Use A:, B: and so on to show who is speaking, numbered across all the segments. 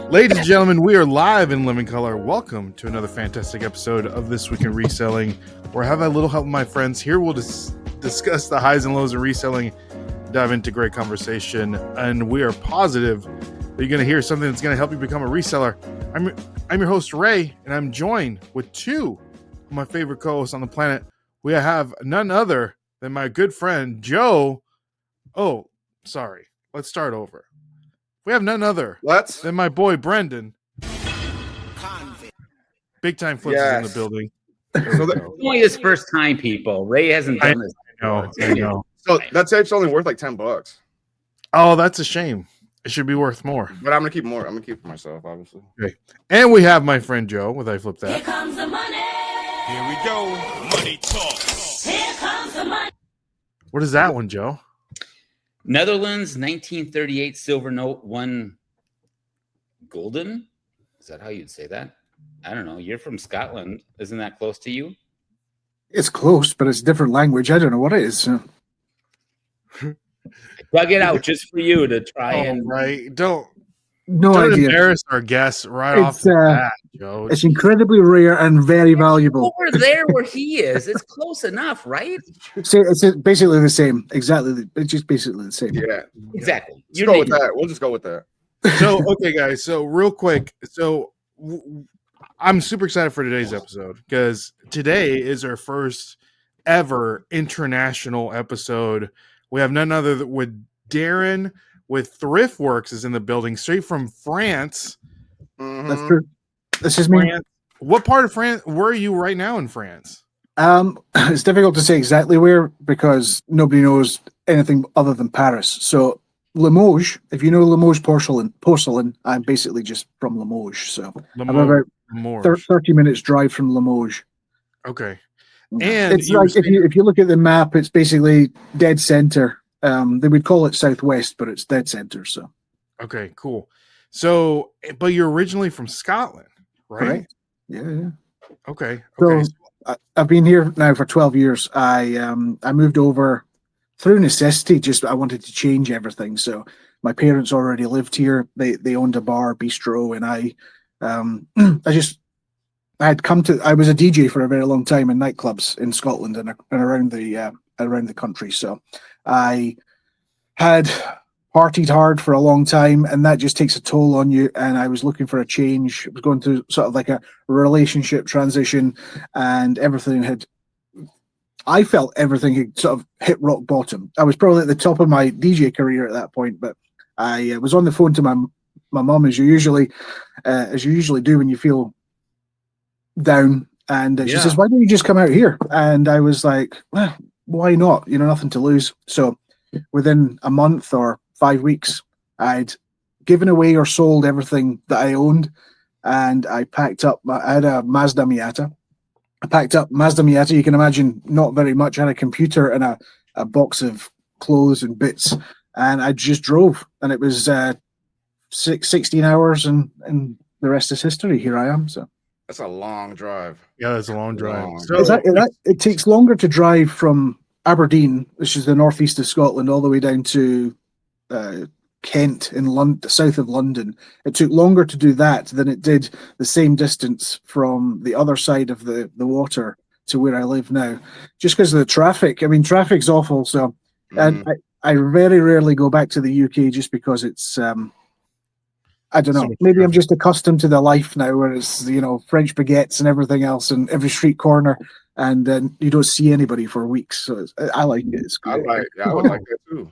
A: Ladies and gentlemen, we are live in living color. Welcome to another fantastic episode of This Week in Reselling, where I have a little help with my friends. Here we'll discuss the highs and lows of reselling, dive into great conversation, and we are positive that you're going to hear something that's going to help you become a reseller. I'm your host, Ray, and I'm joined with two of my favorite co-hosts on the planet. We have none other than my good friend, Joe. Oh, sorry. Let's start over. We have none other than my boy Brendan. Big time flips is in the building.
B: It's only his first time, people. Ray hasn't done this.
A: I know.
C: So that tape's only worth like $10.
A: Oh, that's a shame. It should be worth more.
C: But I'm gonna keep more. I'm gonna keep it for myself, obviously.
A: Okay. And we have my friend Joe with I Flip That.
D: Here comes the money.
E: Here we go. Money talk.
D: Here comes the money.
A: What is that one, Joe?
B: Netherlands, 1938 silver note, one golden. Is that how you'd say that? I don't know. You're from Scotland. Isn't that close to you?
F: It's close, but it's a different language. I don't know what it is.
B: I dug it out just for you to try and
A: right. Don't
F: idea.
A: Embarrass our guests right off the bat, Joe.
F: It's incredibly rare and very valuable.
B: over there where he is. It's close enough, right?
F: So it's basically the same. Exactly. It's just basically the same.
C: Yeah,
B: Exactly.
C: let's go with that. We'll just go with that.
A: So, okay, guys. So, real quick. So, I'm super excited for today's episode because today is our first ever international episode. We have none other than with Darren with Thrift Worx is in the building, straight from France.
C: Mm-hmm.
F: That's true. This is me.
A: What part of France? Where are you right now in France?
F: It's difficult to say exactly where because nobody knows anything other than Paris. So Limoges, if you know Limoges porcelain, I'm basically just from Limoges. So I'm about 30 minutes drive from Limoges.
A: Okay. And
F: it's like if you look at the map, it's basically dead center. They would call it southwest, but it's dead center. So
A: okay, cool. So, but you're originally from Scotland, right?
F: Correct. Yeah.
A: Okay.
F: So I've been here now for 12 years. I moved over through necessity. Just I wanted to change everything. So my parents already lived here. They owned a bar, bistro, and I was a DJ for a very long time in nightclubs in Scotland and around the country. So I had partied hard for a long time, and that just takes a toll on you. And I was looking for a change. I was going through sort of like a relationship transition, and I felt everything had sort of hit rock bottom. I was probably at the top of my DJ career at that point, but I was on the phone to my mum as you usually do when you feel down, and she says, "Why don't you just come out here?" And I was like, well, why not? Nothing to lose. So within a month or 5 weeks, I'd given away or sold everything that I owned, and I packed up. I had a Mazda Miata. I packed up Mazda Miata. You can imagine, not very much. I had a computer and a box of clothes and bits, and I just drove. And it was 16 hours, and the rest is history. Here I am. So.
C: That's a long drive.
A: Yeah, that's a long drive.
F: It takes longer to drive from Aberdeen, which is the northeast of Scotland, all the way down to Kent in London, south of London. It took longer to do that than it did the same distance from the other side of the water to where I live now, just because of the traffic. I mean, traffic's awful. So, and I very rarely go back to the UK just because it's. I don't know. Maybe I'm just accustomed to the life now, where it's French baguettes and everything else, in every street corner, and then you don't see anybody for weeks. So I like it. It's great.
C: I would like that too.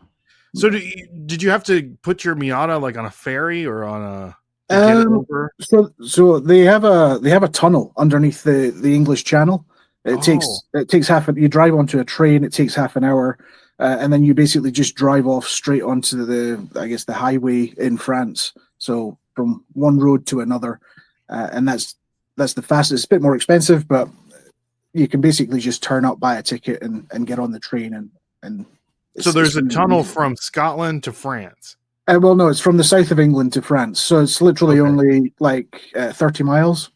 A: So did you have to put your Miata like on a ferry or on a? Get it over?
F: So they have a tunnel underneath the English Channel. It takes you drive onto a train. It takes half an hour. And then you basically just drive off straight onto the highway in France. So from one road to another, and that's the fastest. It's a bit more expensive, but you can basically just turn up, buy a ticket, and get on the train. And
A: so there's a tunnel from Scotland to France.
F: Well, no, it's from the south of England to France. So it's literally only like 30 miles.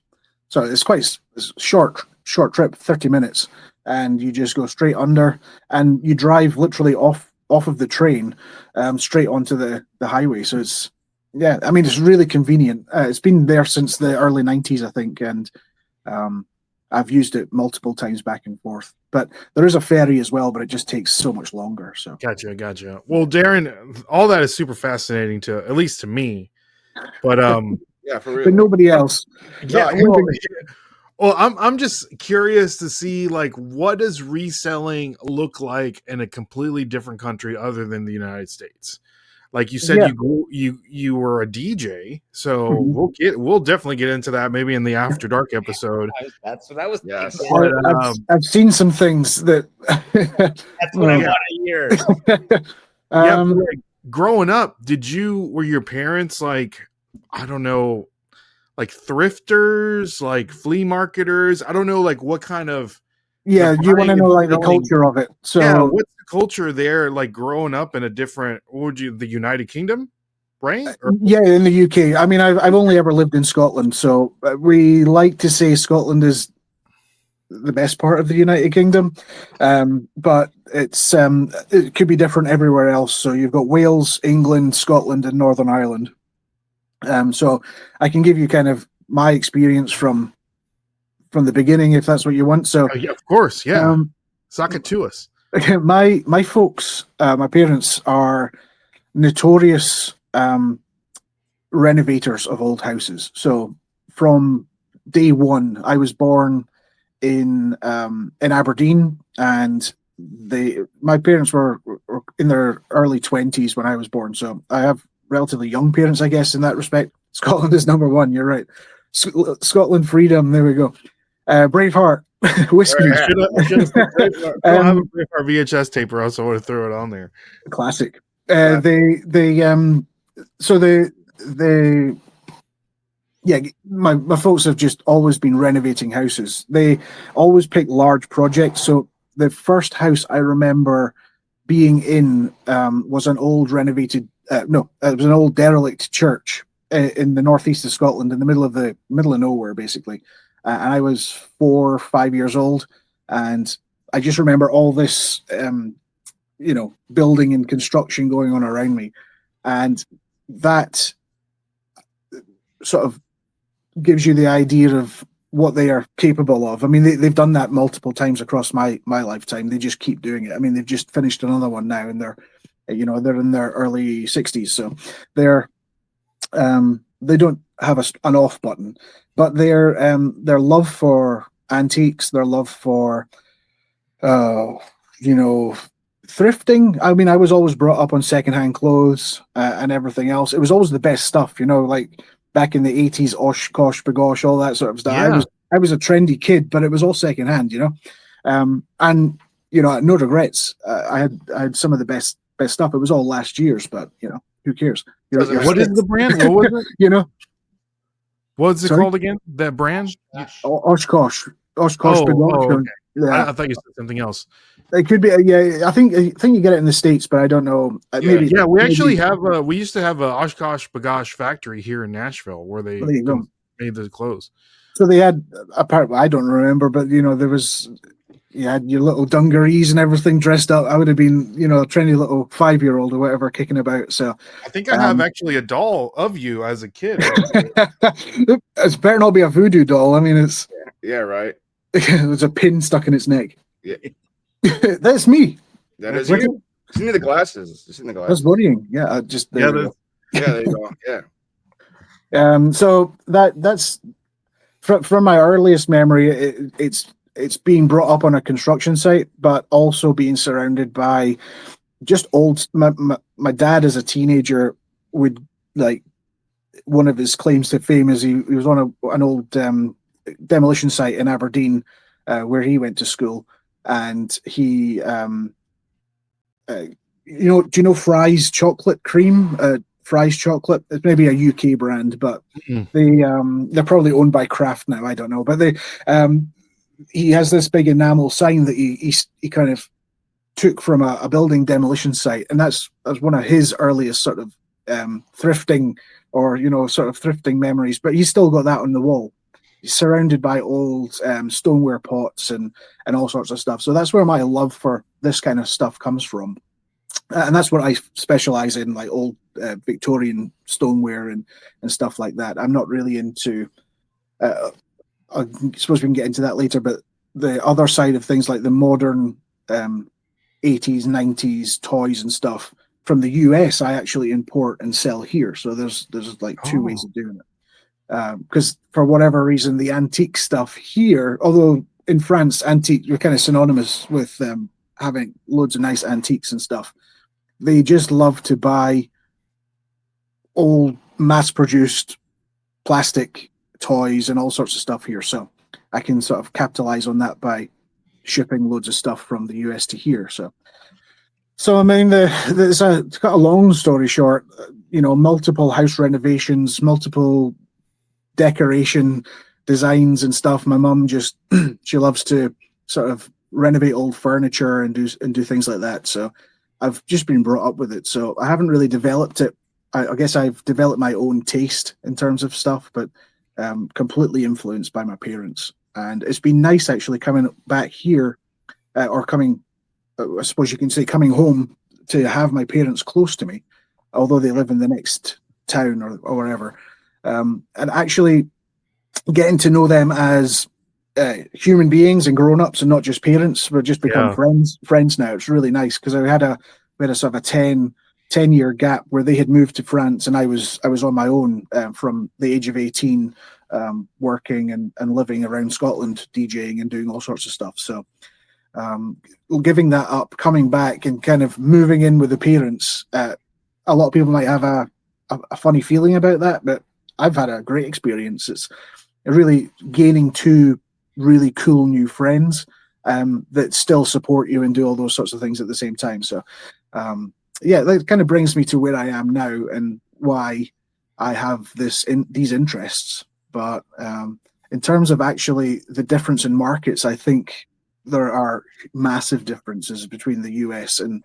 F: So it's quite short trip, 30 minutes. And you just go straight under, and you drive literally off of the train straight onto the highway. So Yeah, I mean, it's really convenient. It's been there since the early 90s, I think, and I've used it multiple times back and forth. But there is a ferry as well, but it just takes so much longer. So
A: Gotcha. Well, Darren, all that is super fascinating at least to me. But
C: Yeah, for real.
F: but nobody else.
A: yeah,
C: No,
A: well, I'm just curious to see, like, what does reselling look like in a completely different country other than the United States? Like you said,
F: Yeah.
A: you were a DJ, so
F: Mhm.
A: we'll definitely get into that maybe in the After Dark episode.
B: That's what I was
C: Yes.
B: thinking.
A: But,
F: I've seen some things that.
B: That's what I
A: Yeah.
B: want to hear.
A: Yeah, but,
F: um,
A: like, growing up, were your parents like, I don't know, like thrifters, like flea marketers? I don't know, like what kind of
F: yeah,
A: the
F: you want to
A: buying
F: know
A: and
F: like the
A: selling.
F: culture of it. So
A: Yeah, what's the culture there like growing up in a different, the United Kingdom, right? Or,
F: yeah, in the UK. I mean, I've only ever lived in Scotland, so we like to say Scotland is the best part of the United Kingdom, but it could be different everywhere else. So you've got Wales, England, Scotland, and Northern Ireland. So I can give you kind of my experience from the beginning, if that's what you want. So
A: yeah, of course, yeah.
F: um,
A: Sock it to us.
F: my folks, my parents are notorious renovators of old houses. So from day one, I was born in Aberdeen, and my parents were in their early 20s when I was born. So I have relatively young parents, I guess, in that respect. Scotland is number one. You're right. Scotland freedom. There we go. Braveheart, whiskey.
A: Should have don't have a Braveheart VHS tape, or else I would have threw it on there.
F: Classic.
C: Yeah.
F: My folks have just always been renovating houses. They always pick large projects. So the first house I remember being in was an old renovated it was an old derelict church in the northeast of Scotland, in the middle of nowhere, basically. And I was 4 or 5 years old, and I just remember all this building and construction going on around me, and that sort of gives you the idea of what they are capable of. I mean, they've done that multiple times across my lifetime. They just keep doing it. I mean, they've just finished another one now, and they're in their early 60s, so they're they don't have an off button, but their love for antiques, their love for thrifting. I mean, I was always brought up on secondhand clothes and everything else. It was always the best stuff, like back in the 80s, Oshkosh, Bagosh, all that sort of stuff.
A: Yeah.
F: I was a trendy kid, but it was all secondhand, and no regrets. I had some of the best stuff. It was all last year's, but who cares?
A: What is the brand? What was it? What's it
F: Sorry?
A: called again? That brand?
F: Oshkosh,
A: Oh,
F: Bagosh.
A: okay.
F: Yeah.
A: I thought you said something else.
F: It could be, yeah. I think you get it in the States, but I don't know. Maybe.
A: Yeah, we actually
F: maybe-
A: we used to have a Oshkosh Bagosh factory here in Nashville where they
F: There you go.
A: made the clothes.
F: So they had I don't remember, but there was, you had your little dungarees and everything dressed up. I would have been, a trendy little 5-year-old or whatever kicking about. So
A: I think I have actually a doll of you as a kid.
F: it's better not be a voodoo doll. I mean, it's
C: Yeah, right.
F: there's a pin stuck in its neck.
C: Yeah.
F: That's me.
C: That is
F: Where's
C: you. Just need the glasses. Just need the
F: That's
C: glasses.
F: worrying. Yeah, there we go.
C: Yeah, there you go. Yeah.
F: So that's from my earliest memory. It's being brought up on a construction site, but also being surrounded by just old. My dad, as a teenager, would, like, one of his claims to fame is he was on an old demolition site in Aberdeen, where he went to school, and he do you know Fry's chocolate cream? Fry's chocolate. It's maybe a UK brand, but they're probably owned by Kraft now. I don't know, but he has this big enamel sign that he kind of took from a building demolition site, and that's one of his earliest sort of thrifting, or sort of thrifting memories. But he's still got that on the wall. He's surrounded by old stoneware pots and all sorts of stuff. So that's where my love for this kind of stuff comes from. and that's what I specialize in, like old Victorian stoneware and stuff like that. I'm not really into. I suppose we can get into that later, but the other side of things, like the modern 80s, 90s toys and stuff from the US, I actually import and sell here. So there's like two ways of doing it. Because for whatever reason, the antique stuff here, although in France, antique, you're kind of synonymous with having loads of nice antiques and stuff. They just love to buy old mass-produced plastic toys and all sorts of stuff here. So I can sort of capitalize on that by shipping loads of stuff from the US to here. So I mean, to cut a long story short, multiple house renovations, multiple decoration designs and stuff. My mum just she loves to sort of renovate old furniture and do things like that. So I've just been brought up with it. So I haven't really developed it. I guess I've developed my own taste in terms of stuff, but completely influenced by my parents. And it's been nice actually coming back here, or coming, I suppose you can say, coming home to have my parents close to me, although they live in the next town or wherever. And actually getting to know them as human beings and grown-ups and not just parents. We've just become friends now. It's really nice because we had a sort of a 10-year gap where they had moved to France and I was on my own from the age of 18, working and living around Scotland, DJing and doing all sorts of stuff. So giving that up, coming back and kind of moving in with the parents, a lot of people might have a funny feeling about that, but I've had a great experience. It's really gaining two really cool new friends that still support you and do all those sorts of things at the same time. So that kind of brings me to where I am now and why I have these interests. But in terms of actually the difference in markets, I think there are massive differences between the US and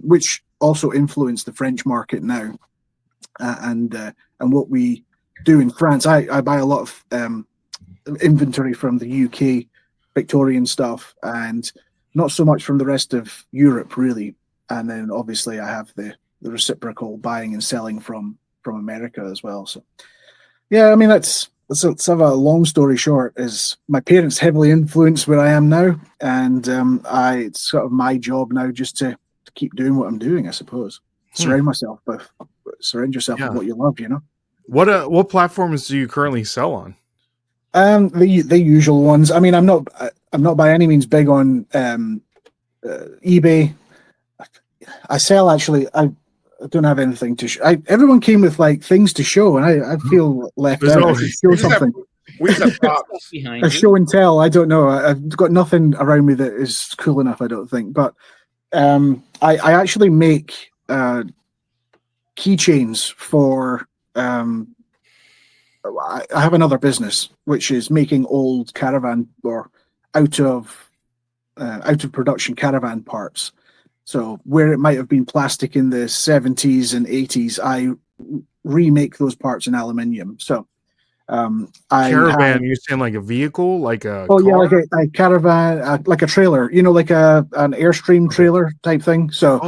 F: which also influence the French market now, and what we do in France. I buy a lot of inventory from the UK Victorian stuff, and not so much from the rest of Europe, really. And then obviously I have the reciprocal buying and selling from America as well. So yeah, I mean let's have a long story short. Is my parents heavily influenced where I am now, and it's sort of my job now just to keep doing what I'm doing, I suppose. Surround yourself with what you love,
A: What platforms do you currently sell on?
F: The usual ones. I mean, I'm not by any means big on eBay. I sell actually. I don't have anything to show. Everyone came with like things to show, and I feel left out. I should show something.
C: We just have props.
B: behind
F: A
B: you.
F: show and tell. I don't know. I've got nothing around me that is cool enough. I don't think. But I actually make keychains for. I have another business which is making old caravan or out of production caravan parts. So where it might have been plastic in the 70s and 80s, I remake those parts in aluminium. So
A: Caravan, you're saying like a vehicle, like a
F: car?
A: car?
F: Like a caravan, like a trailer, like an Airstream trailer type thing. So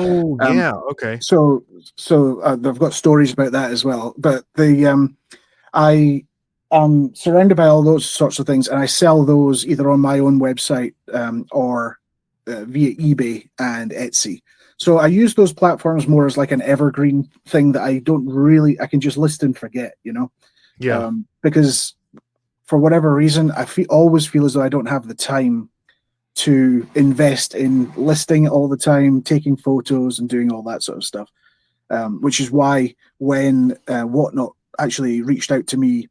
A: okay.
F: So they've got stories about that as well. But I am surrounded by all those sorts of things, and I sell those either on my own website or via eBay and Etsy. So I use those platforms more as like an evergreen thing that I can just list and forget, because for whatever reason, I always feel as though I don't have the time to invest in listing it all the time, taking photos and doing all that sort of stuff, which is why when Whatnot actually reached out to me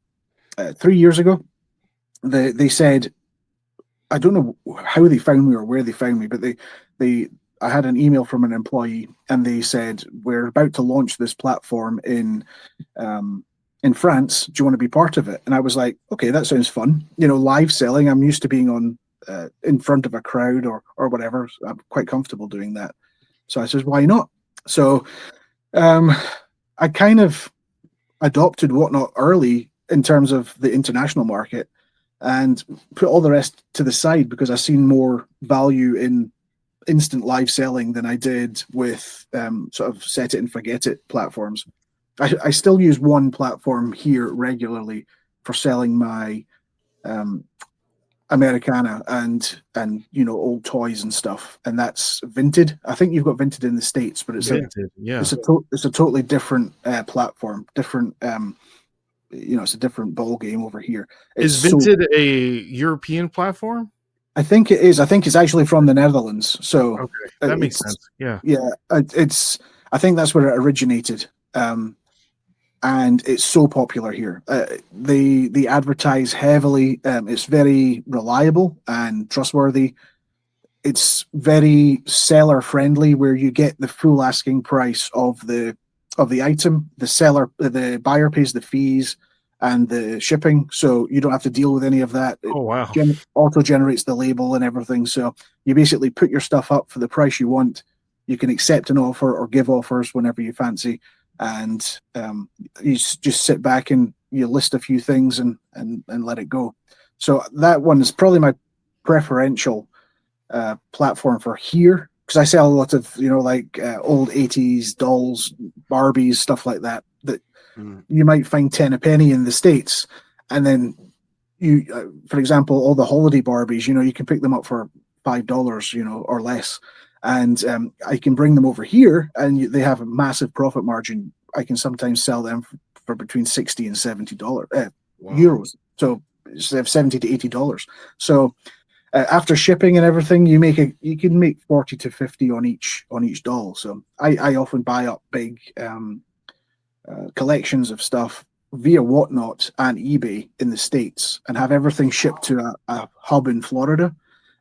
F: 3 years ago, they said, I don't know how they found me or where they found me, but I had an email from an employee and they said, we're about to launch this platform in France. Do you want to be part of it? And I was like, okay, that sounds fun. Live selling. I'm used to being on in front of a crowd or whatever. I'm quite comfortable doing that. So I said, why not? So I kind of adopted Whatnot early in terms of the international market and put all the rest to the side because I've seen more value in instant live selling than I did with sort of set it and forget it platforms. I still use one platform here regularly for selling my Americana and old toys and stuff, and that's Vinted. I think you've got Vinted in the States, but it's it's a totally different platform, different it's a different ball game over here.
A: Is Vinted a European platform?
F: I think it is. I think it's actually from the Netherlands. So
A: okay, that makes sense. Yeah,
F: it's. I think that's where it originated, and it's so popular here. They advertise heavily. It's very reliable and trustworthy. It's very seller friendly, where you get the full asking price of the item. The buyer pays the fees and the shipping, so you don't have to deal with any of that.
A: Oh wow!
F: Auto generates the label and everything, so you basically put your stuff up for the price you want. You can accept an offer or give offers whenever you fancy, and you just sit back and you list a few things and let it go. So that one is probably my preferential platform for here, because I sell a lot of old 80s dolls, Barbies, stuff like that you might find 10 a penny in the States, and then you for example, all the holiday Barbies, you can pick them up for $5 or less, and I can bring them over here and they have a massive profit margin. I can sometimes sell them for between $60 and $70 euros, so they have $70 to $80. So after shipping and everything, you can make 40 to 50 on each doll. So I often buy up big collections of stuff via Whatnot and eBay in the States, and have everything shipped to a hub in Florida,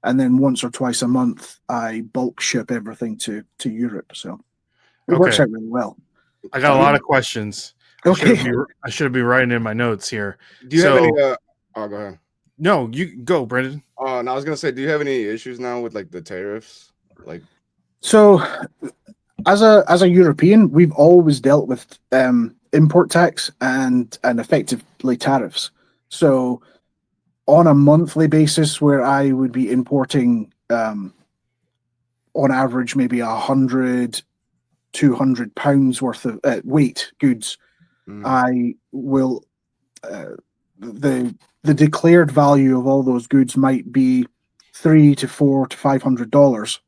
F: and then once or twice a month I bulk ship everything to Europe. So it works out really well.
A: I got a lot of questions.
F: Okay,
A: I should be writing in my notes here.
C: Do you have any? Go ahead.
A: No, you go, Brendan.
C: Oh, no, I was gonna say, do you have any issues now with the tariffs?
F: So, as a European, we've always dealt with import tax and effectively tariffs. So, on a monthly basis, where I would be importing on average maybe 100, 200 pounds worth of weight goods, I will the declared value of all those goods might be $300 to $400 to $500.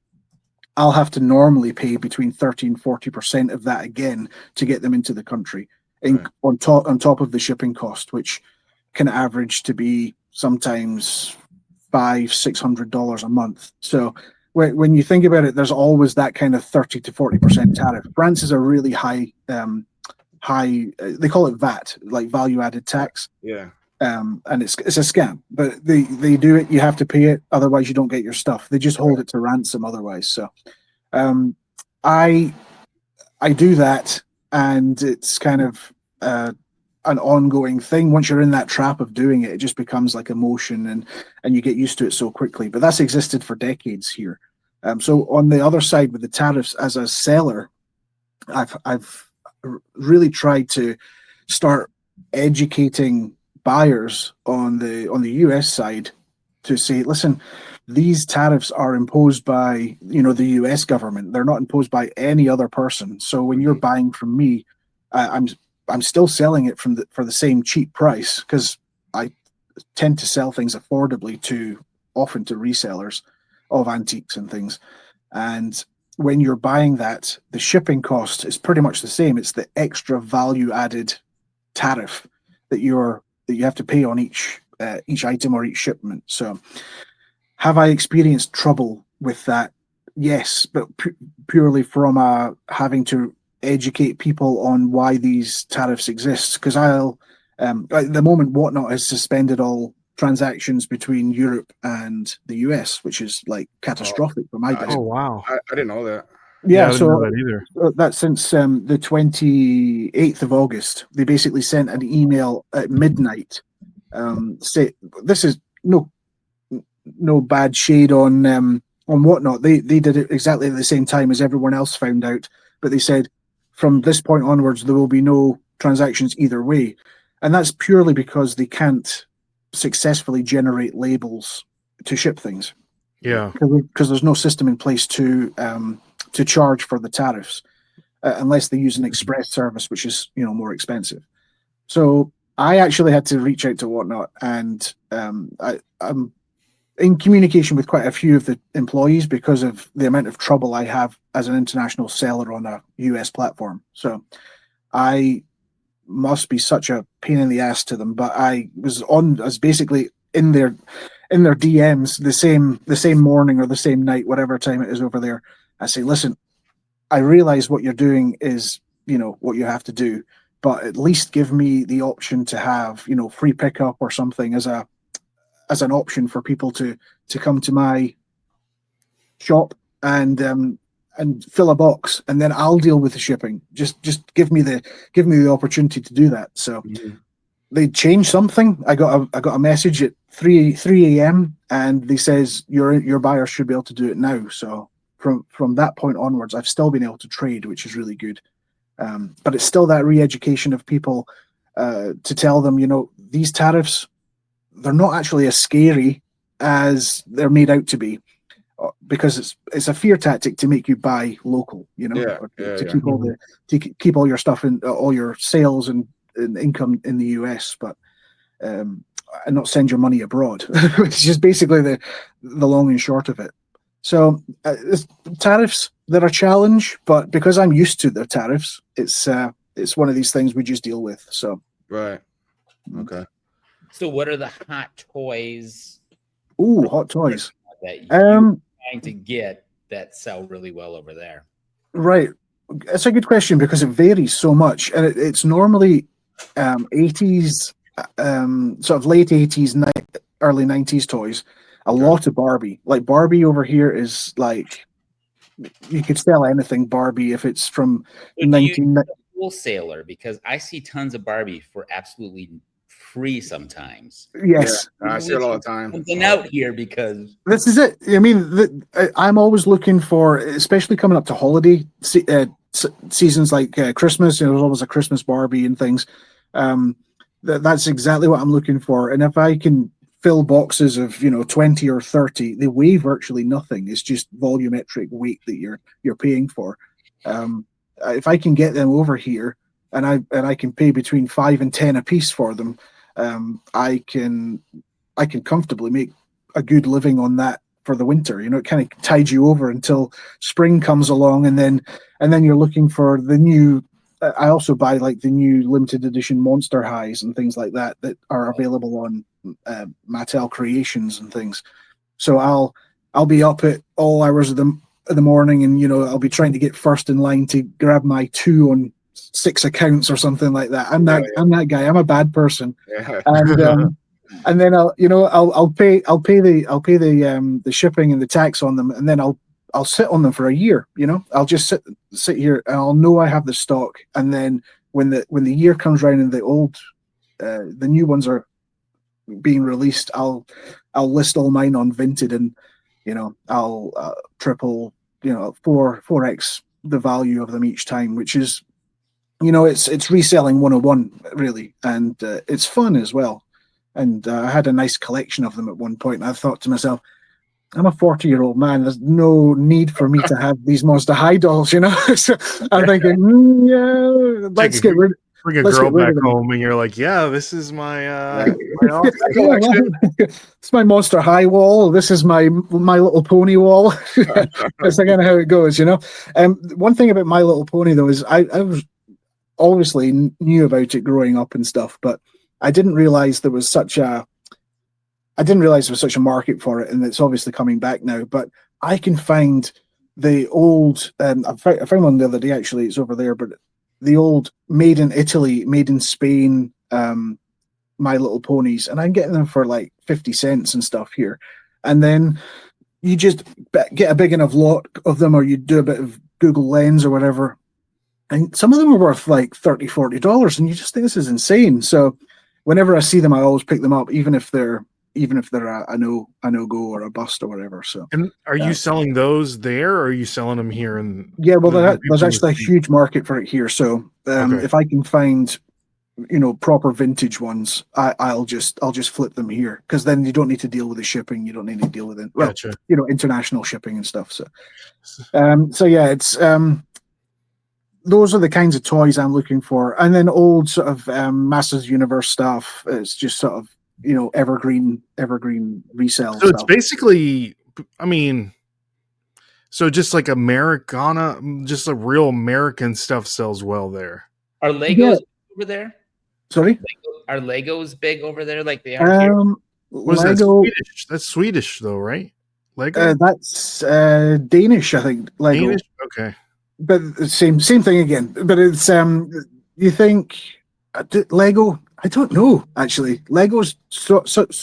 F: I'll have to normally pay between 30 and 40% of that again to get them into the country, on top of the shipping cost, which can average to be sometimes $500-600 a month. So when you think about it, there's always that kind of 30 to 40% tariff. France is a really high they call it VAT, like value added tax.
C: Yeah.
F: And it's a scam, but they do it. You have to pay it, otherwise you don't get your stuff. They just hold it to ransom otherwise. So I do that, and it's kind of an ongoing thing. Once you're in that trap of doing it, it just becomes like emotion, and you get used to it so quickly. But that's existed for decades here. So on the other side with the tariffs, as a seller, I've really tried to start educating buyers on the US side to say, listen, these tariffs are imposed by the US government. They're not imposed by any other person. So when you're buying from me, I'm still selling it for the same cheap price, because I tend to sell things affordably often to resellers of antiques and things. And when you're buying that, the shipping cost is pretty much the same. It's the extra value added tariff that you have to pay on each item or each shipment. So have I experienced trouble with that? Yes, but purely from having to educate people on why these tariffs exist. Because at the moment, Whatnot has suspended all transactions between Europe and the US, which is catastrophic for my business.
A: Oh wow!
C: I didn't know that.
F: Yeah,
A: I didn't know that either.
F: That's since the 28th of August. They basically sent an email at midnight. Say this is no bad shade on Whatnot. They did it exactly at the same time as everyone else found out, but they said from this point onwards there will be no transactions either way, and that's purely because they can't successfully generate labels to ship things.
A: Yeah.
F: because there's no system in place to charge for the tariffs unless they use an express service, which is more expensive. So I actually had to reach out to Whatnot, and I'm in communication with quite a few of the employees because of the amount of trouble I have as an international seller on a US platform. So I must be such a pain in the ass to them, but I was basically in their DMs the same morning or the same night, whatever time it is over there. I say, listen, I realize what you're doing is what you have to do, but at least give me the option to have free pickup or something as an option for people to come to my shop and fill a box, and then I'll deal with the shipping. Just give me the opportunity to do that. So they changed something. I got a message at 3 a.m. and they says your buyer should be able to do it now. So from that point onwards, I've still been able to trade, which is really good. But it's still that re-education of people to tell them, these tariffs, they're not actually as scary as they're made out to be, because it's a fear tactic to make you buy local, keep all your stuff in all your sales and income in the US, but and not send your money abroad, which is basically the long and short of it. So tariffs, they're a challenge, but because I'm used to the tariffs, it's one of these things we just deal with. So
C: Right. Okay.
B: So what are the hot toys?
F: Ooh, hot toys
B: that you're trying to get that sell really well over there?
F: Right. It's a good question because it varies so much, and it's normally 80s, sort of late 80s, early 90s toys. A lot of Barbie. Like Barbie over here is like, you could sell anything Barbie if it's from 19.
B: Wholesaler, because I see tons of Barbie for absolutely free sometimes.
F: Yes,
C: yeah, I see it all the time.
B: Something out here, because
F: this is it. I mean, I'm always looking for, especially coming up to holiday seasons like Christmas. There's always a Christmas Barbie and things. That's exactly what I'm looking for. And if I can fill boxes of 20 or 30, they weigh virtually nothing. It's just volumetric weight that you're paying for. If I can get them over here and I can pay between 5 and 10 a piece for them, I can comfortably make a good living on that for the winter. It kind of tides you over until spring comes along, and then you're looking for the new. I also buy like the new limited edition Monster Highs and things like that are available on Mattel Creations and things. So I'll be up at all hours of the morning, and I'll be trying to get first in line to grab my 2 on 6 accounts or something like that. I'm that guy. I'm a bad person.
C: Yeah.
F: And then I'll pay the shipping and the tax on them, and then I'll sit on them for a year. I'll just sit here, and I'll know I have the stock. And then when the year comes around and the new ones are being released, I'll list all mine on Vinted, and I'll triple 4x the value of them each time, which is it's reselling 101 really, and it's fun as well. And I had a nice collection of them at one point, and I thought to myself, I'm a 40-year-old man. There's no need for me to have these Monster High dolls, So I'm thinking, yeah, let's get rid.
A: Bring a girl back home, and you're like, yeah, this is my collection.
F: It's my Monster High wall. This is my Little Pony wall. That's kind of how it goes, One thing about My Little Pony though is I was obviously knew about it growing up and stuff, but I didn't realize there was such a market for it, and it's obviously coming back now. But I can find the old, I found one the other day actually. It's over there, but the old made in Italy, made in Spain, My Little Ponies, and I'm getting them for like 50 cents and stuff here. And then you just get a big enough lot of them, or you do a bit of Google Lens or whatever, and some of them are worth like $30-$40, and you just think this is insane. So whenever I see them, I always pick them up, even if they're a no-go or a bust or whatever. So,
A: and are you selling those there, or are you selling them here? And
F: yeah, well, there's actually a huge market for it here. So if I can find proper vintage ones, I'll just flip them here, because then you don't need to deal with the shipping. You don't need to deal with it. Well,
A: Gotcha.
F: international shipping and stuff. So, yeah, it's those are the kinds of toys I'm looking for. And then old sort of Masters Universe stuff. It's just sort of evergreen resale
A: So it's
F: stuff.
A: basically, I mean, so just like Americana, just a real American stuff sells well there.
B: Are Legos over there?
F: Sorry,
B: Are Legos big over there like they are here?
A: What is
F: Lego.
A: that? Swedish? That's Swedish though, right? Lego?
F: That's Danish, I think. Lego.
A: Danish? Okay.
F: But same thing again. But it's you think Lego? I don't know actually. Lego's so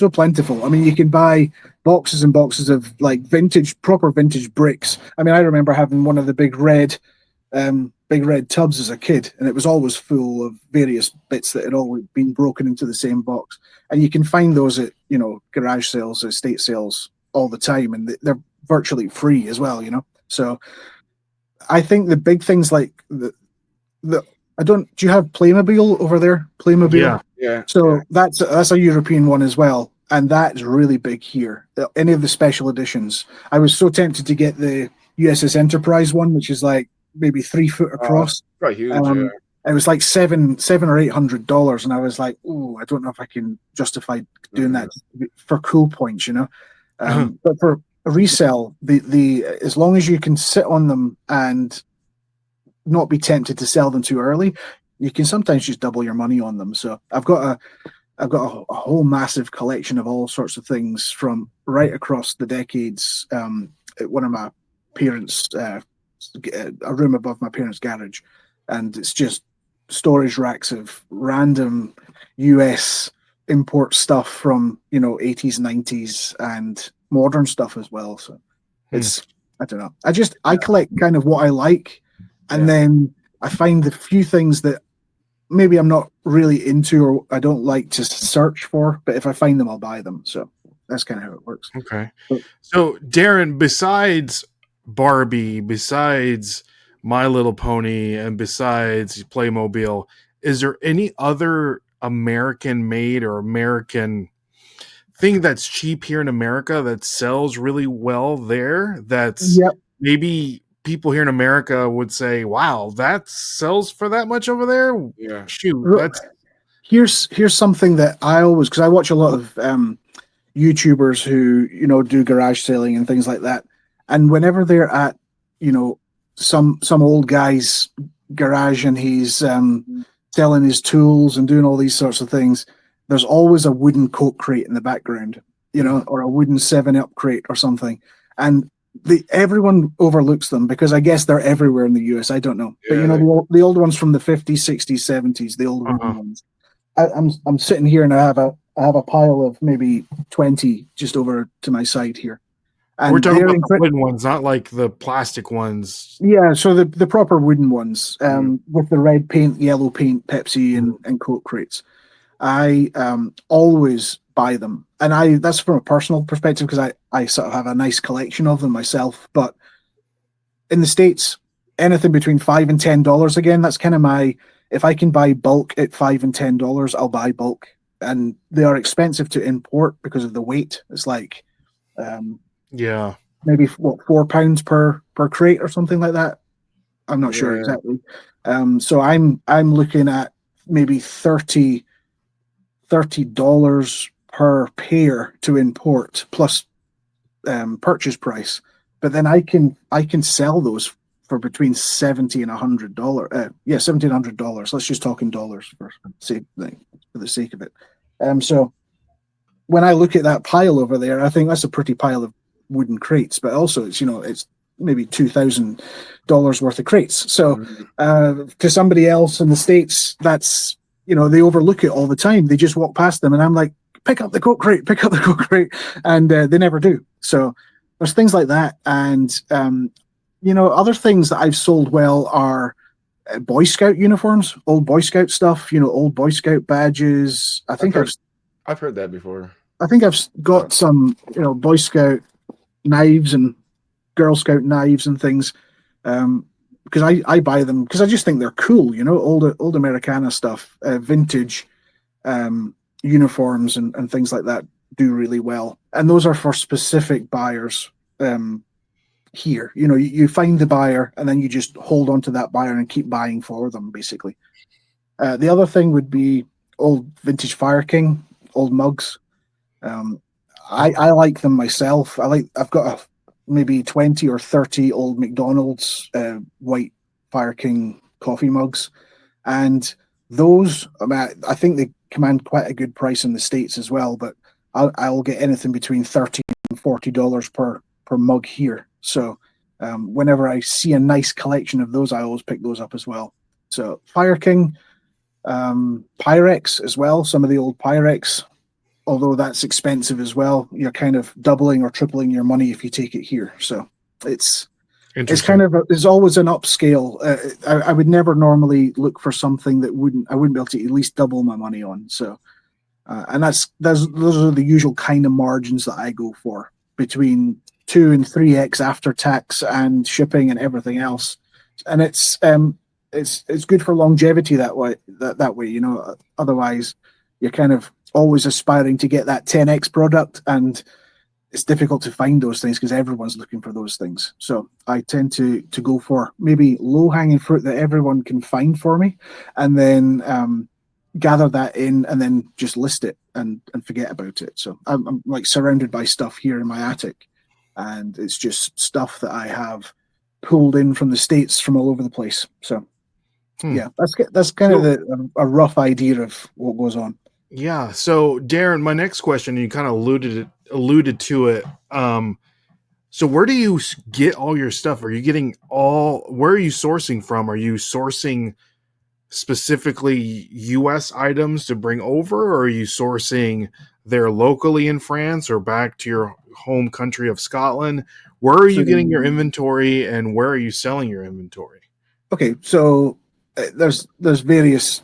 F: plentiful. I mean, you can buy boxes and boxes of like proper vintage bricks. I mean, I remember having one of the big red tubs as a kid, and it was always full of various bits that had all been broken into the same box. And you can find those at garage sales, estate sales all the time, and they're virtually free as well. So I think the big things like do you have Playmobil over there? Playmobil?
C: Yeah.
F: So that's a European one as well, and that's really big here. Any of the special editions. I was so tempted to get the USS Enterprise one, which is like maybe 3 foot across.
C: Quite huge. Yeah.
F: It was like $700 or $800, and I was like, "Oh, I don't know if I can justify doing that for cool points," But for resell, the as long as you can sit on them and not be tempted to sell them too early, you can sometimes just double your money on them. So I've got a whole massive collection of all sorts of things from right across the decades. At one of my parents' a room above my parents' garage, and it's just storage racks of random US import stuff from 80s, 90s, and modern stuff as well. So it's I don't know. I collect kind of what I like, and then I find the few things that maybe I'm not really into or I don't like to search for, but if I find them, I'll buy them. So that's kind of how it works.
A: Okay. So Darren, besides Barbie, besides My Little Pony, and besides Playmobil, is there any other American made or American thing that's cheap here in America that sells really well there? That's maybe people here in America would say, wow, that sells for that much over there?
C: Yeah.
A: Shoot. That's
F: here's something that I always, because I watch a lot of YouTubers who, do garage selling and things like that. And whenever they're at, some old guy's garage and he's selling his tools and doing all these sorts of things, there's always a wooden Coke crate in the background, or a wooden 7-Up crate or something. And everyone overlooks them because I guess they're everywhere in the US. I don't know.
C: Yeah,
F: but the old ones from the 50s, 60s, 70s, the old wooden ones. I'm sitting here and I have a pile of maybe 20 just over to my side here. And
A: we're talking about the wooden ones, not like the plastic ones.
F: Yeah, so the proper wooden ones, with the red paint, yellow paint, Pepsi and Coke crates. I always buy them, and that's from a personal perspective because I sort of have a nice collection of them myself. But in the States, anything between $5 and $10, again, that's kind of if I can buy bulk at $5 and $10, I'll buy bulk, and they are expensive to import because of the weight. It's like maybe £4 per crate or something like that. I'm not sure exactly. So I'm looking at maybe $30 per pair to import plus purchase price. But then I can sell those for between $70 and $100. $70 and $100. Let's just talk in dollars for the sake of it. So when I look at that pile over there, I think that's a pretty pile of wooden crates, but also it's maybe $2,000 worth of crates. So to somebody else in the States, that's they overlook it all the time. They just walk past them, and I'm like, pick up the Coke crate, and they never do. So there's things like that, and other things that I've sold well are Boy Scout uniforms, old Boy Scout stuff, old Boy Scout badges.
C: I've heard that before.
F: I think I've got some, Boy Scout knives and Girl Scout knives and things. because I buy them because I just think they're cool, old Americana stuff, vintage uniforms and things like that do really well. And those are for specific buyers here. You find the buyer and then you just hold on to that buyer and keep buying for them, basically. The other thing would be old vintage Fire King, old mugs. I like them myself. I've got maybe 20 or 30 old McDonald's white Fire King coffee mugs, and those, I think they command quite a good price in the States as well. But I'll get anything between $30 and $40 per mug here. So whenever I see a nice collection of those, I always pick those up as well. So Fire King, Pyrex as well. Some of the old Pyrex, although that's expensive as well. You're kind of doubling or tripling your money if you take it here. So it's kind of there's always an upscale. I would never normally look for something that I wouldn't be able to at least double my money on. So and those are the usual kind of margins that I go for, between 2 and 3x after tax and shipping and everything else. And it's good for longevity that way. That way, Otherwise, you're kind of always aspiring to get that 10x product, and it's difficult to find those things because everyone's looking for those things. So I tend to go for maybe low-hanging fruit that everyone can find for me, and then gather that in and then just list it and forget about it. So I'm like surrounded by stuff here in my attic, and it's just stuff that I have pulled in from the States from all over the place. So yeah, that's kind of a rough idea of what goes on.
A: Yeah. So Darren, my next question, you kind of alluded to it. So where do you get all your stuff? Are you getting where are you sourcing from? Are you sourcing specifically US items to bring over, or are you sourcing there locally in France or back to your home country of Scotland? Where are you getting your inventory, and where are you selling your inventory?
F: Okay. So there's various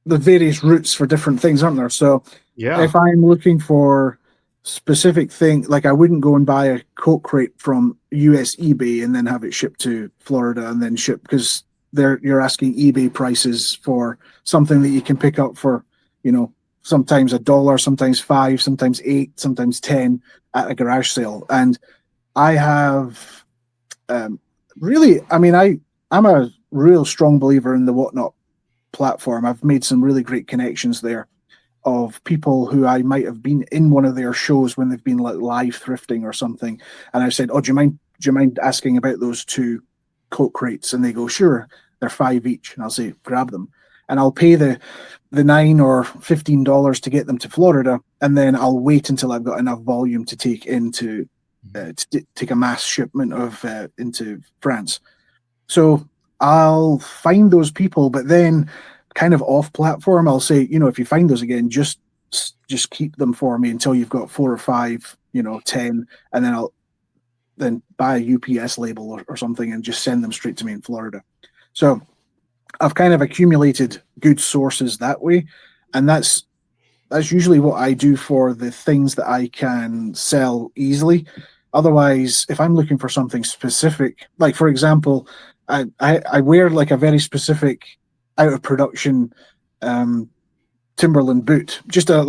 F: routes for different things, aren't there? So
A: Yeah,
F: if I'm looking for specific thing, like I wouldn't go and buy a coat crate from US eBay and then have it shipped to Florida and then ship, because you're asking eBay prices for something that you can pick up for, sometimes $1, sometimes $5, sometimes $8, sometimes $10 at a garage sale. And I have I'm a real strong believer in the Whatnot platform. I've made some really great connections there of people who I might have been in one of their shows when they've been like live thrifting or something, and I said, "Oh, do you mind asking about those 2 coat crates?" And they go, "Sure, they're $5 each." And I'll say, "Grab them," and I'll pay the $9 or $15 to get them to Florida, and then I'll wait until I've got enough volume to take into to take a mass shipment of into France. So I'll find those people, but then kind of off platform, I'll say, if you find those again, just keep them for me until you've got 4 or 5, 10, and then I'll then buy a UPS label or something and just send them straight to me in Florida. So I've kind of accumulated good sources that way, and that's usually what I do for the things that I can sell easily. Otherwise, if I'm looking for something specific, like for example, I wear like a very specific out of production Timberland boot, just a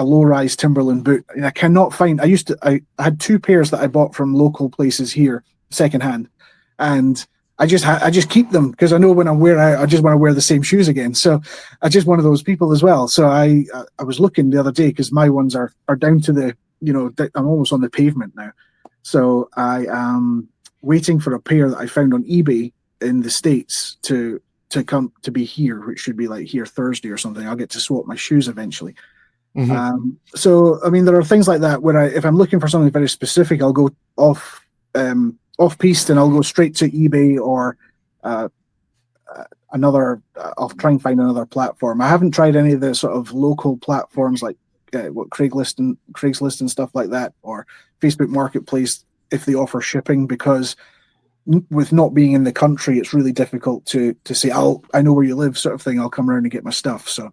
F: low-rise Timberland boot. And I cannot find. I had 2 pairs that I bought from local places here, secondhand, and I just keep them because I know when I'm wearing, I just want to wear the same shoes again. So I'm just one of those people as well. So I was looking the other day because my ones are down to the, I'm almost on the pavement now. So I am waiting for a pair that I found on eBay in the States to come to be here, which should be like here Thursday or something. I'll get to swap my shoes eventually. Mm-hmm. So I mean, there are things like that where if I'm looking for something very specific, I'll go off piste and I'll go straight to eBay or I'll try and find another platform. I haven't tried any of the sort of local platforms like Craigslist and stuff like that, or Facebook Marketplace if they offer shipping, because with not being in the country, it's really difficult to say, I know where you live sort of thing. I'll come around and get my stuff. So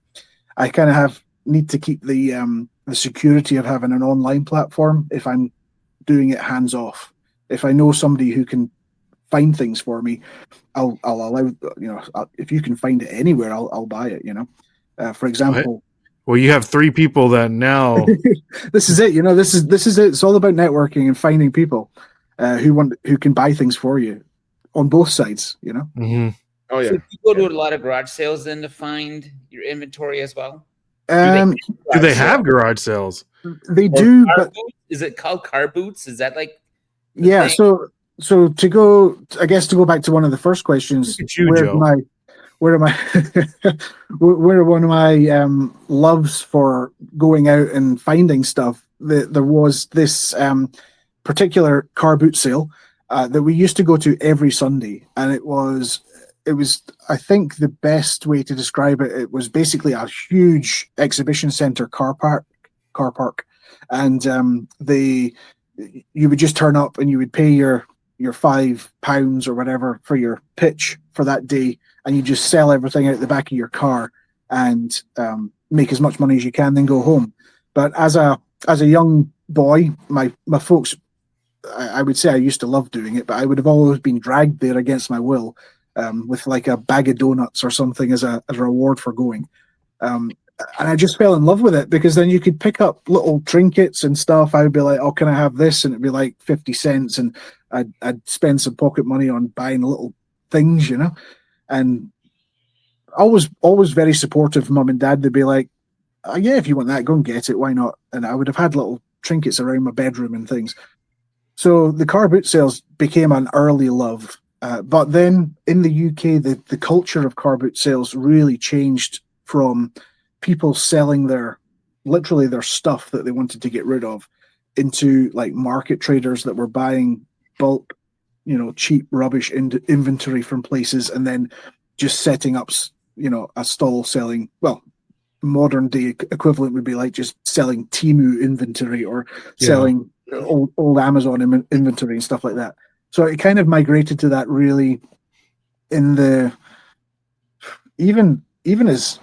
F: I kind of need to keep the security of having an online platform if I'm doing it hands off. If I know somebody who can find things for me, I'll allow, if you can find it anywhere, I'll buy it, for example.
A: Well, you have 3 people that now.
F: This is it, this is it. It's all about networking and finding people who can buy things for you on both sides,
A: Mhm.
C: Oh yeah.
B: So you go to a lot of garage sales then to find your inventory as well?
F: Um,
A: Do they have garage sales?
F: they
B: Or
F: do,
B: car
F: but
B: boots? Is it called car boots? Is that like the
F: yeah.
B: thing?
F: So to go back to one of the first questions,
A: Look at you, Joe.
F: where am I? Where one of my loves for going out and finding stuff. There was this particular car boot sale that we used to go to every Sunday, and it was I think the best way to describe it. It was basically a huge exhibition center car park, and you would just turn up and you would pay your £5 or whatever for your pitch for that day, and you just sell everything out the back of your car and make as much money as you can, then go home. But as a young boy, my folks, I would say I used to love doing it, but I would have always been dragged there against my will, with like a bag of donuts or something as a reward for going. And I just fell in love with it because then you could pick up little trinkets and stuff. I would be like, "Oh, can I have this?" And it'd be like 50 cents, and I'd spend some pocket money on buying little things, And always very supportive. Mum and dad, they'd be like, "Oh, yeah, if you want that, go and get it. Why not?" And I would have had little trinkets around my bedroom and things. So the car boot sales became an early love. But then in the UK, the culture of car boot sales really changed from people selling literally their stuff that they wanted to get rid of into like market traders that were buying bulk, cheap rubbish inventory from places and then just setting up, a stall selling, well, modern day equivalent would be like just selling Temu inventory or selling old Amazon inventory and stuff like that. So it kind of migrated to that really in the even as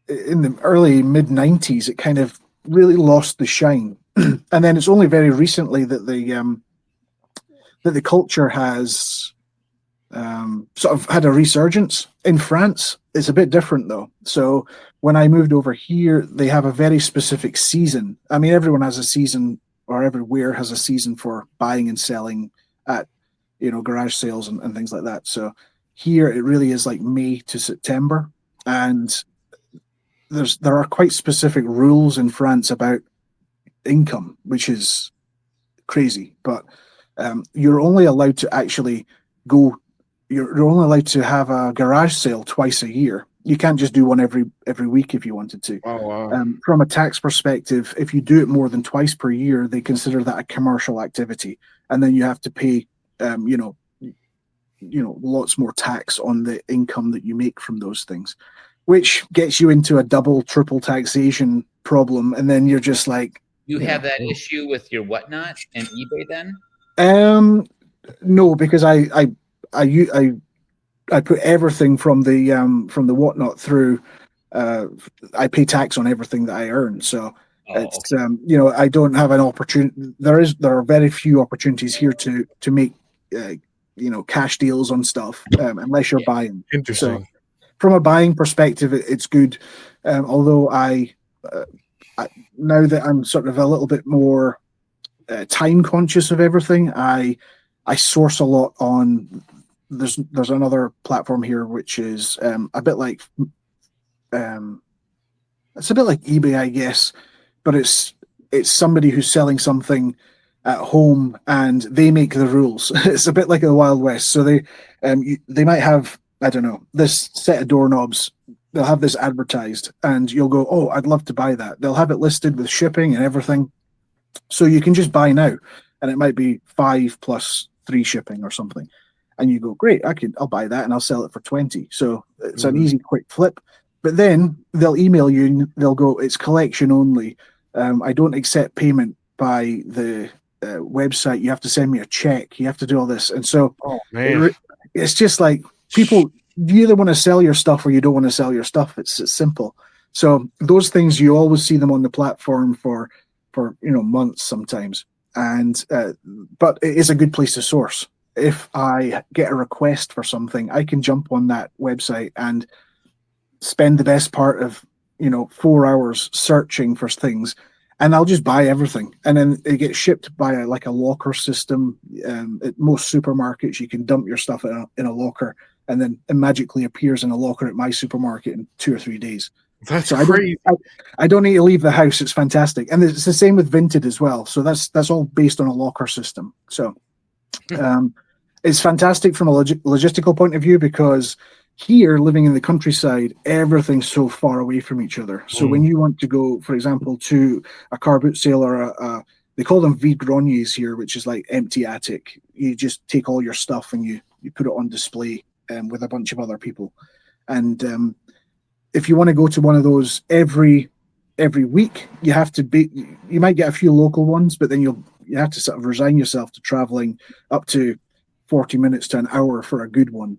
F: in the early mid 90s, it kind of really lost the shine. And then it's only very recently that the culture has sort of had a resurgence. In France, it's a bit different though. So when I moved over here, they have a very specific season. I mean, everyone has a season, or everywhere has a season for buying and selling at, garage sales and things like that. So here it really is like May to September. And there are quite specific rules in France about income, which is crazy. But you're only allowed to actually go. You're only allowed to have a garage sale twice a year. You can't just do one every week if you wanted to.
C: Oh wow.
F: From a tax perspective, if you do it more than twice per year, they consider that a commercial activity, and then you have to pay, lots more tax on the income that you make from those things, which gets you into a double, triple taxation problem, and then you're just like,
B: You have that issue with your whatnot and eBay then?
F: no, because I put everything from the whatnot through. I pay tax on everything that I earn, so it's
B: okay.
F: I don't have an opportunity. There are very few opportunities here to make cash deals on stuff unless you're buying.
A: Interesting.
F: So from a buying perspective, it's good. Although I now that I'm sort of a little bit more time conscious of everything, I source a lot on. There's another platform here which is a bit like it's a bit like eBay, I guess, but it's somebody who's selling something at home and they make the rules. It's a bit like the Wild West. So they might have, I don't know, this set of doorknobs. They'll have this advertised and you'll go, "Oh, I'd love to buy that." They'll have it listed with shipping and everything. So you can just buy now, and it might be 5 plus 3 shipping or something. And you go, "Great, I'll buy that and I'll sell it for 20." So it's an easy, quick flip. But then they'll email you and they'll go, "It's collection only. I don't accept payment by the website. You have to send me a check. You have to do all this." And so it's just like, people, you either want to sell your stuff or you don't want to sell your stuff. It's simple. So those things, you always see them on the platform for months sometimes. And but it is a good place to source. if I get a request for something, I can jump on that website and spend the best part of 4 hours searching for things, and I'll just buy everything, and then it gets shipped by like a locker system. At most supermarkets, you can dump your stuff in a locker, and then it magically appears in a locker at my supermarket in 2 or 3 days.
A: That's
F: So
A: crazy.
F: I don't need to leave the house. It's fantastic, and it's the same with Vinted as well. So that's all based on a locker system. So it's fantastic from a logistical point of view, because here, living in the countryside, everything's so far away from each other. So when you want to go, for example, to a car boot sale or they call them vide-greniers here, which is like empty attic. You just take all your stuff and you put it on display with a bunch of other people. And if you want to go to one of those every week, you have to you might get a few local ones, but then you have to sort of resign yourself to traveling up to 40 minutes to an hour for a good one.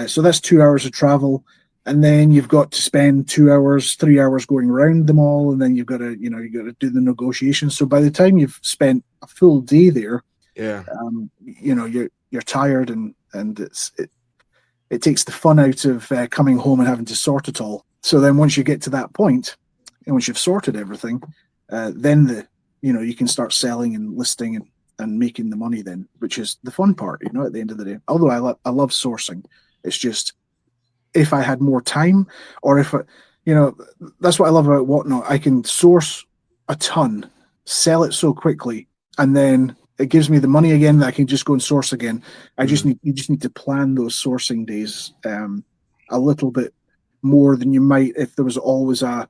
F: So that's 2 hours of travel, and then you've got to spend 2 hours, 3 hours going around them all, and then you've got to do the negotiations. So by the time you've spent a full day there, you're tired, and it takes the fun out of coming home and having to sort it all. So then once you get to that point, and once you've sorted everything, then you can start selling and listing and making the money then, which is the fun part, at the end of the day. Although I love sourcing. It's just, if I had more time, or if that's what I love about Whatnot. I can source a ton, sell it so quickly, and then it gives me the money again that I can just go and source again. You just need to plan those sourcing days a little bit more than you might if there was always an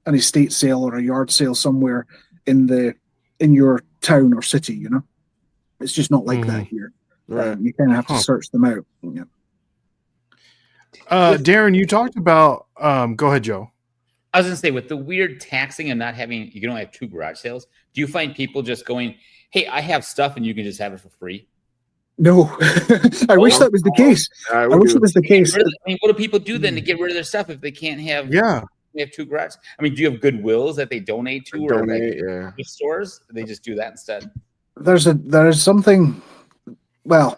F: estate sale or a yard sale somewhere in your town or city. It's just not like that here.
C: Right.
F: You kind of have to search them out. Yeah.
A: Darren, you talked about. Go ahead, Joe.
B: I was going to say, with the weird taxing and not having, you can only have 2 garage sales. Do you find people just going, "Hey, I have stuff, and you can just have it for free"?
F: No, I wish that was the case. I wish it was the case.
B: What do people do then to get rid of their stuff if they can't have?
A: Yeah.
B: They have 2 garages. Do you have Goodwills that they donate to, or
C: like
B: stores? They just do that instead.
F: There is something. Well,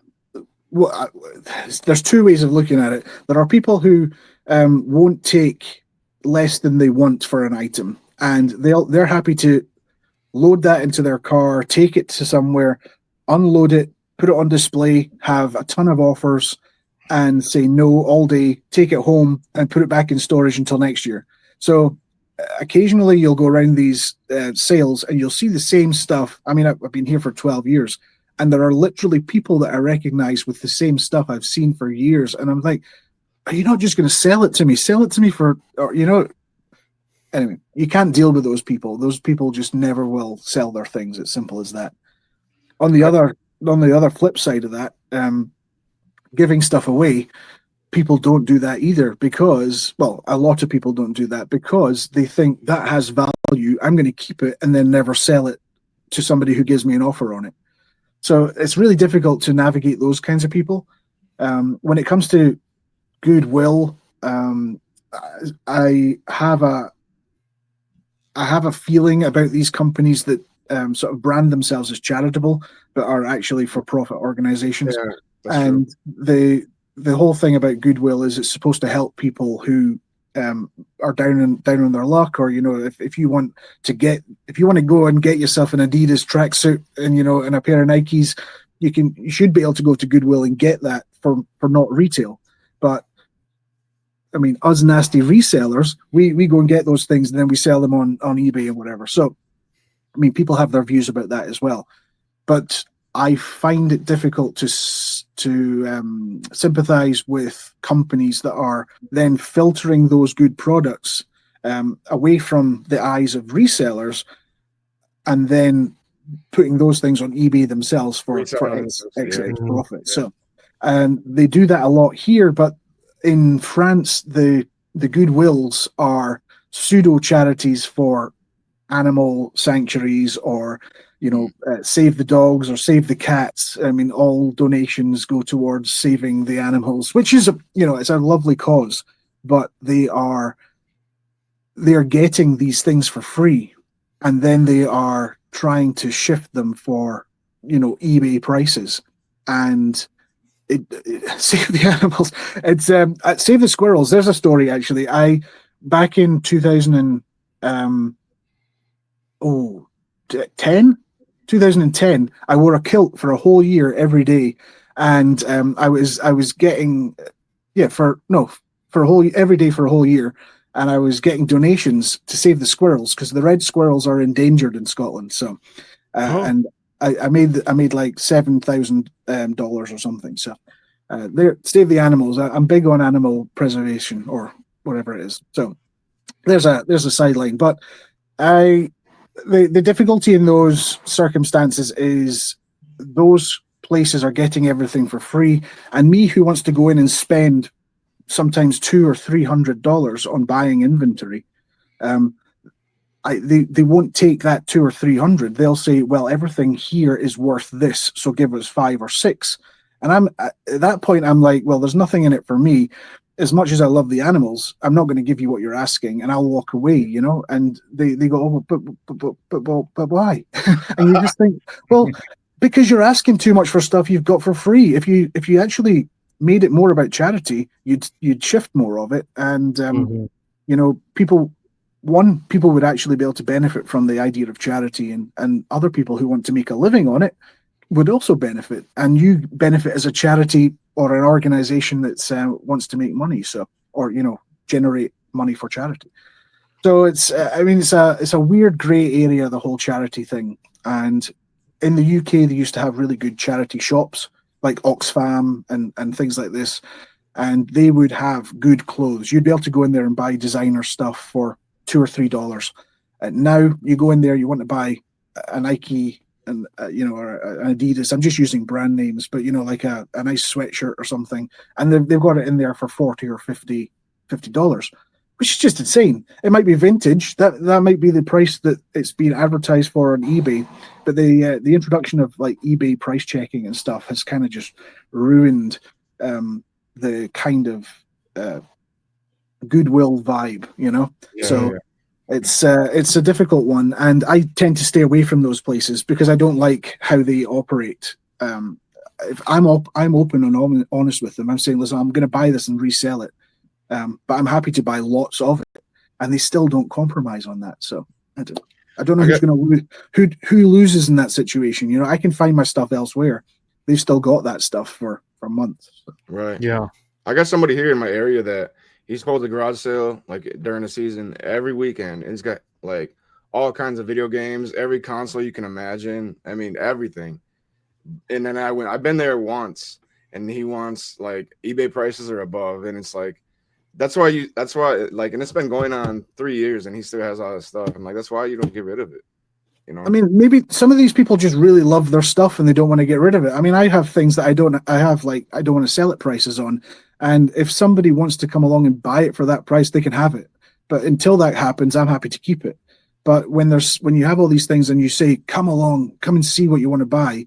F: there's 2 ways of looking at it. There are people who won't take less than they want for an item, and they're happy to load that into their car, take it to somewhere, unload it, put it on display, have a ton of offers, and say no all day, take it home, and put it back in storage until next year. So occasionally you'll go around these sales and you'll see the same stuff. I've been here for 12 years, and there are literally people that I recognize with the same stuff I've seen for years. And I'm like, are you not just going to sell it to me? Sell it to me Anyway, you can't deal with those people. Those people just never will sell their things. It's simple as that. On the other flip side of that, giving stuff away, people don't do that either, because, well, a lot of people don't do that because they think that has value. I'm going to keep it and then never sell it to somebody who gives me an offer on it. So it's really difficult to navigate those kinds of people. When it comes to goodwill, I have a feeling about these companies that sort of brand themselves as charitable, but are actually for-profit organizations.
C: Yeah,
F: and the whole thing about goodwill is it's supposed to help people who are down on their luck, or if you want to go and get yourself an Adidas tracksuit and a pair of Nikes, you should be able to go to Goodwill and get that for not retail. But us nasty resellers, we go and get those things and then we sell them on eBay and whatever. So people have their views about that as well, but I find it difficult to sympathize with companies that are then filtering those good products away from the eyes of resellers, and then putting those things on eBay themselves for X profit. So, and they do that a lot here, but in France, the Goodwills are pseudo charities for animal sanctuaries, or save the dogs or save the cats. All donations go towards saving the animals, which is it's a lovely cause, but they are getting these things for free, and then they are trying to shift them for eBay prices. and save the animals. It's save the squirrels. There's a story actually. I back in 2010, I wore a kilt for a whole year every day, and I was getting for a whole every day for a whole year, and I was getting donations to save the squirrels because the red squirrels are endangered in Scotland. So, and I made like $7,000 or something. So, there, save the animals. I'm big on animal preservation or whatever it is. So, there's a sideline, but the difficulty in those circumstances is those places are getting everything for free, and me who wants to go in and spend sometimes $200 or $300 on buying inventory, they won't take that $200 or $300. They'll say, well, everything here is worth this, so give us 5 or 6. And I'm at that point, I'm like, well, there's nothing in it for me. As much as I love the animals, I'm not going to give you what you're asking, and I'll walk away, you know. And they go, oh, but why? And you just think, well, because you're asking too much for stuff you've got for free. If you actually made it more about charity, you'd shift more of it, and you know, people would actually be able to benefit from the idea of charity, and other people who want to make a living on it would also benefit, and you benefit as a charity or an organization that wants to make money, so, or, you know, generate money for charity. So it's it's a weird gray area, the whole charity thing. And in the UK, they used to have really good charity shops like Oxfam and things like this, and they would have good clothes. You'd be able to go in there and buy designer stuff for $2 or $3. And now you go in there, you want to buy a Nike and or an Adidas. I'm just using brand names, but like a nice sweatshirt or something, and they've got it in there for $40 or $50, which is just insane. It might be vintage. That might be the price that it's being advertised for on eBay, but the introduction of like eBay price checking and stuff has kind of just ruined the kind of goodwill vibe, It's a difficult one, and I tend to stay away from those places because I don't like how they operate. If I'm open and honest with them, I'm saying, listen, I'm going to buy this and resell it, but I'm happy to buy lots of it, and they still don't compromise on that. So I don't know who's going to who loses in that situation. I can find my stuff elsewhere. They've still got that stuff for months.
C: Right.
A: Yeah.
C: I got somebody here in my area that he's holds a garage sale like during the season every weekend, and he's got like all kinds of video games, every console you can imagine. I mean, everything. And then I've been there once, and he wants like eBay prices are above, and it's like that's why like, and it's been going on 3 years, and he still has all this stuff. And like that's why you don't get rid of it.
F: I mean, maybe some of these people just really love their stuff and they don't want to get rid of it. I mean, I have things that I don't want to sell at prices on. And if somebody wants to come along and buy it for that price, they can have it. But until that happens, I'm happy to keep it. But when you have all these things and you say, come along, come and see what you want to buy,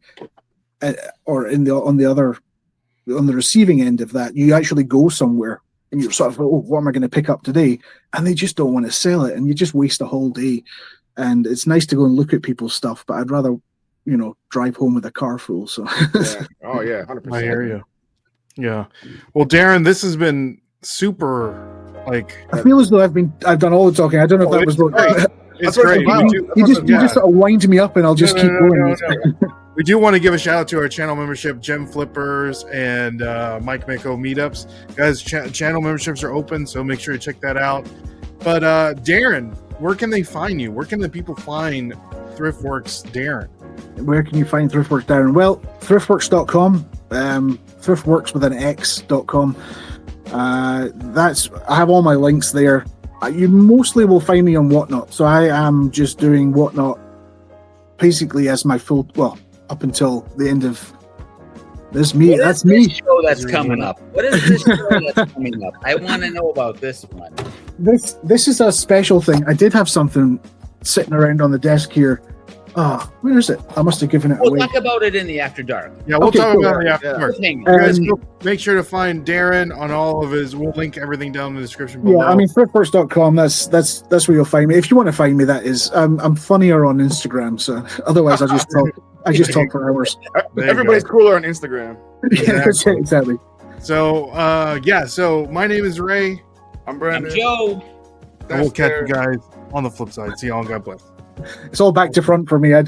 F: or on the receiving end of that, you actually go somewhere and you're sort of, oh, what am I going to pick up today? And they just don't want to sell it, and you just waste a whole day. And it's nice to go and look at people's stuff, but I'd rather, drive home with a car full. So
C: yeah. Oh yeah, 100%.
A: I hear you. Yeah. Well, Darren, this has been super. Like,
F: I feel as though I've done all the talking. I don't know if that was
A: great. It's great.
F: You just sort of wind me up, and I'll just keep going.
A: No. We do want to give a shout out to our channel membership, Gem Flippers and Mike Mako meetups. Guys, channel memberships are open, so make sure to check that out. But Darren, where can they find you? Where can the people find Thrift Worx Darren?
F: Where can you find Thrift Worx Darren? Well, thriftworx.com, Thrift Worx with an X.com. I have all my links there. You mostly will find me on Whatnot. So I am just doing Whatnot basically as my up until the end of this me. That's me.
B: Show that's coming up. What is this show that's coming up? I want to know about this one.
F: This is a special thing. I did have something sitting around on the desk here. Where is it? I must have given it away.
B: We'll talk about it in the After Dark.
A: Yeah, we'll talk about it in the After Dark.
B: Guys,
A: make sure to find Darren on all of his. We'll link everything down in the description below.
F: Yeah, I mean, thriftworx.com. That's where you'll find me. If you want to find me, that is. I'm funnier on Instagram, so otherwise I'll just talk. I just talk for hours.
A: There you
C: Everybody's cooler on Instagram.
F: Yeah, that's it, exactly.
A: So, so my name is Ray,
C: I'm
B: I'm
C: Brandon.
B: Joe.
A: and we'll catch you
C: Darren.
A: guys on the flip side. See y'all, and God bless.
F: It's all back to front for me. I